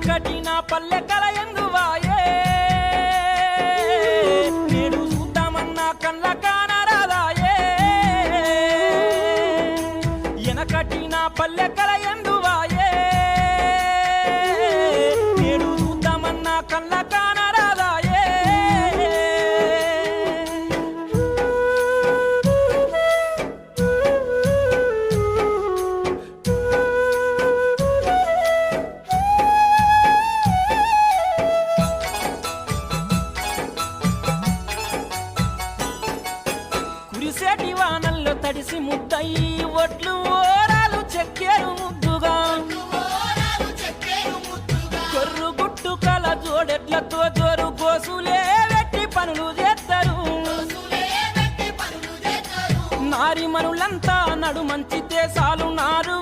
ఎనకటి నా పల్లె కల ఎందువాయే నేడు చూద్దామన్నా కళ్ళ కానరాదాయే ఎనకటి నా పల్లె కల ఎందువాయే నేడు చూద్దామన్నా కళ్ళ కానరాదాయే కురిసేటి వానల్లో తడిసి ముద్దయి ఒట్లు ఓరాలు చెక్కేరు ముద్దుగా కొర్రు గుట్టు కల జోడెట్లతో జోరు గోసులే వెట్టి పనులు చేస్తారు నారి మనులంతా నడు మంచితే సాలు నారు